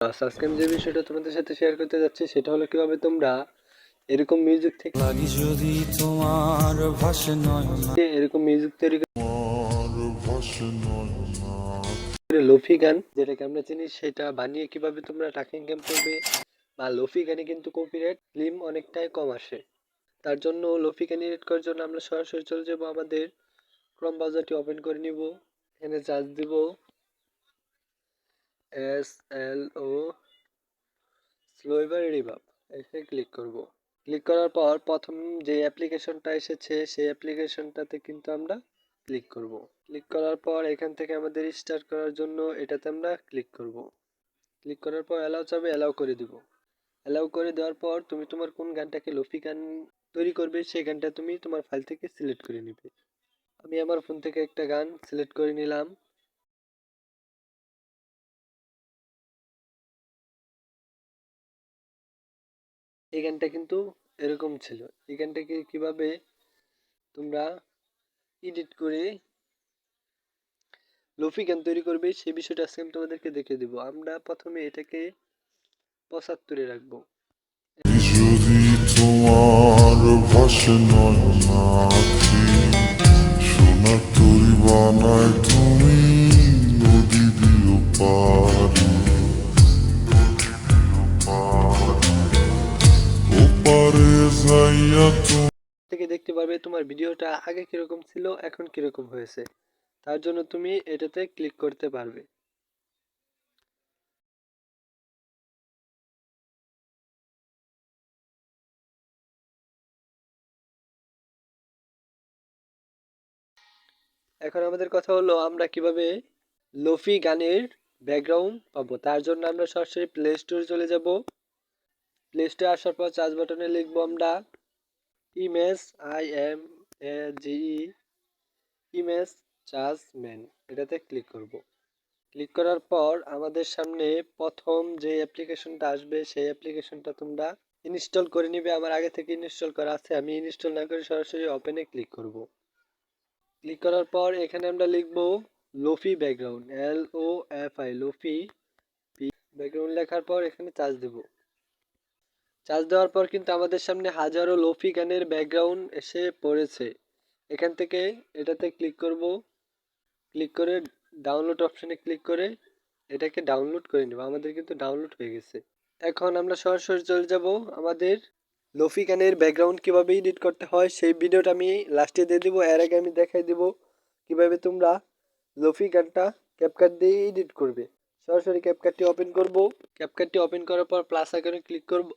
আজকে আমি যে বিষয়টা তোমাদের সাথে শেয়ার করতে যাচ্ছি সেটা হলো কিভাবে তোমরা এরকম মিউজিক থেকে যদি তোমার ভাষা নয় এরকম মিউজিক তৈরি করে লোফি গান যেটাকে আমরা চিনি সেটা বানিয়ে কিভাবে তোমরা টাকা ইনকাম করবে। বা লোফি গানে কিন্তু কপিরাইট ক্লেম অনেকটাই কম আসে। তার জন্য লোফি গান এডিট করার জন্য আমরা সরাসরি চলে যাবো আমাদের ক্রোম ব্রাউজারটি ওপেন করে নিব। এখানে সার্চ দিব SLO স্লোইভার রিভাব, এখানে ক্লিক করব। ক্লিক করার পর প্রথম যে অ্যাপ্লিকেশনটা এসেছে সেই অ্যাপ্লিকেশনটাতে কিন্তু আমরা ক্লিক করব। ক্লিক করার পর এখান থেকে আমাদের স্টার্ট করার জন্য এটাতে আমরা ক্লিক করব। ক্লিক করার পর অ্যালাউ চাবে, অ্যালাউ করে দিব। অ্যালাউ করে দেওয়ার পর তুমি তোমার কোন গানটাকে লোফি গান তৈরি করবে সেই গানটা তুমি তোমার ফাইল থেকে সিলেক্ট করে নিবে। আমি আমার ফোন থেকে একটা গান সিলেক্ট করে নিলাম। এই গানটা কিন্তু এরকম ছিল। এই গানটাকে কিভাবে তোমরা এডিট করে লোফি গান তৈরি করবে সেই বিষয়টা আজকে আমি তোমাদেরকে দেখিয়ে দিব। আমরা প্রথমে এটাকে 75-এ রাখবো। যদি তোমার ভাষা নয় সোনা তরি বানায় তুমি নদী দিও পারি ওপারে যাইয়া থেকে দেখতে পারবে তোমার ভিডিওটা আগে কিরকম ছিল এখন কিরকম হয়েছে। তার জন্য তুমি এটাতে ক্লিক করতে পারবে। এখন আমাদের কথা হলো আমরা কিভাবে লোফি গানের ব্যাকগ্রাউন্ড পাবো। তার জন্য আমরা সরাসরি প্লে স্টোরে চলে যাব। প্লে স্টোরে আসার পর সার্চ বাটনে লিখবো আমরা ইমেজ IMAGE ইমেজ জাজমেন্ট, এটাতে ক্লিক করব। ক্লিক করার পর আমাদের সামনে প্রথম যে অ্যাপ্লিকেশনটা আসবে সেই অ্যাপ্লিকেশনটা তোমরা ইনস্টল করে নিবে। আমার আগে থেকে ইনস্টল করা আছে, আমি ইনস্টল না করে সরাসরি ওপেনে ক্লিক করব। ক্লিক করার পর এখানে আমরা লিখব lo-fi background, LOFI lo-fi background লেখার পর এখানে চার্জ দেব। চার্জ দেওয়ার পর কিন্তু আমাদের সামনে হাজারো লোফি গানের ব্যাকগ্রাউন্ড এসে পড়েছে। এখান থেকে এটাতে ক্লিক করব। ক্লিক করে ডাউনলোড অপশনে ক্লিক করে এটাকে ডাউনলোড করে নেব। আমাদের কিন্তু ডাউনলোড হয়ে গেছে। এখন আমরা সরাসরি চলে যাব আমাদের লোফি গানের ব্যাকগ্রাউন্ড কিভাবে এডিট করতে হয় সেই ভিডিওটা আমি লাস্টে দিয়ে দিব। এর আগে আমি দেখাই দিব কিভাবে তোমরা লোফি গানটা ক্যাপকাট দিয়ে এডিট করবে। সরাসরি ক্যাপকাটটি ওপেন করব। ক্যাপকাটটি ওপেন করার পর প্লাস আইকনে ক্লিক করব।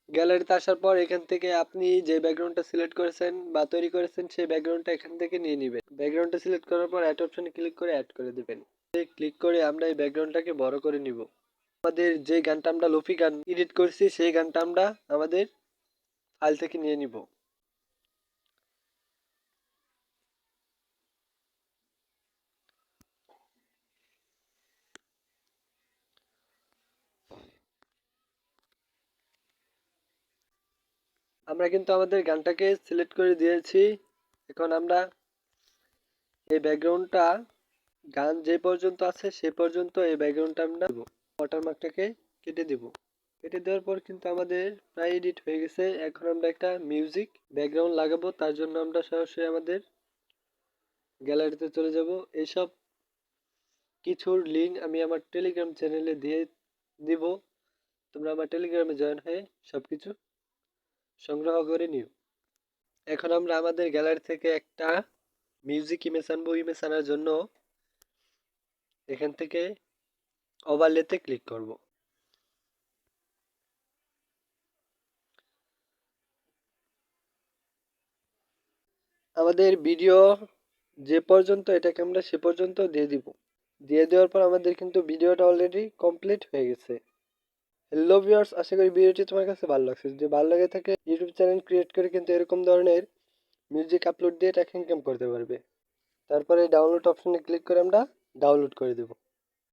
গ্যালারিতে আসার পর এখান থেকে আপনি যে ব্যাকগ্রাউন্ডটা সিলেক্ট করেছেন বা তৈরি করেছেন সেই ব্যাকগ্রাউন্ডটা এখান থেকে নিয়ে নেবেন। ব্যাকগ্রাউন্ডটা সিলেক্ট করার পর অ্যাড অপশনে ক্লিক করে অ্যাড করে দেবেন। ক্লিক করে আমরা এই ব্যাকগ্রাউন্ডটাকে বড় করে নিব। আমাদের যে গানটা আমরা লোফি গান এডিট করছি সেই গানটা আমরা আমাদের ফাইল থেকে নিয়ে নিব। আমরা কিন্তু আমাদের গানটাকে সিলেক্ট করে দিয়েছি। এখন আমরা এই ব্যাকগ্রাউন্ডটা গান যে পর্যন্ত আছে সে পর্যন্ত এই ব্যাকগ্রাউন্ডটা আমরা ওয়াটারমার্কটাকে কেটে দিব। কেটে দেওয়ার পর কিন্তু আমাদের প্রায় এডিট হয়ে গেছে। এখন আমরা একটা মিউজিক ব্যাকগ্রাউন্ড লাগাবো। তার জন্য আমরা সরাসরি আমাদের গ্যালারিতে চলে যাব। এইসব কিছুর লিঙ্ক আমি আমার টেলিগ্রাম চ্যানেলে দিয়ে দিব। তোমরা আমার টেলিগ্রামে জয়েন হয়ে সবকিছু সংগ্রহ করে নিও। এখন আমরা আমাদের গ্যালারি থেকে একটা মিউজিক ইমেজ আনবো। ইমেজ আনার জন্য এখান থেকে ওভারলেতে ক্লিক করব। আমাদের ভিডিও যে পর্যন্ত এটাকে আমরা সে পর্যন্ত দিয়ে দিব। দিয়ে দেওয়ার পর আমাদের কিন্তু ভিডিওটা অলরেডি কমপ্লিট হয়ে গেছে। হ্যালো ভিউয়ার্স, আশা করি ভিডিওটি তোমার কাছে ভালো লাগছে। যদি ভালো লাগে থাকে ইউটিউব চ্যানেল ক্রিয়েট করে কিন্তু এরকম ধরনের মিউজিক আপলোড দিয়ে টাকা ইনকাম করতে পারবে। তারপরে ডাউনলোড অপশনে ক্লিক করে আমরা ডাউনলোড করে দেব।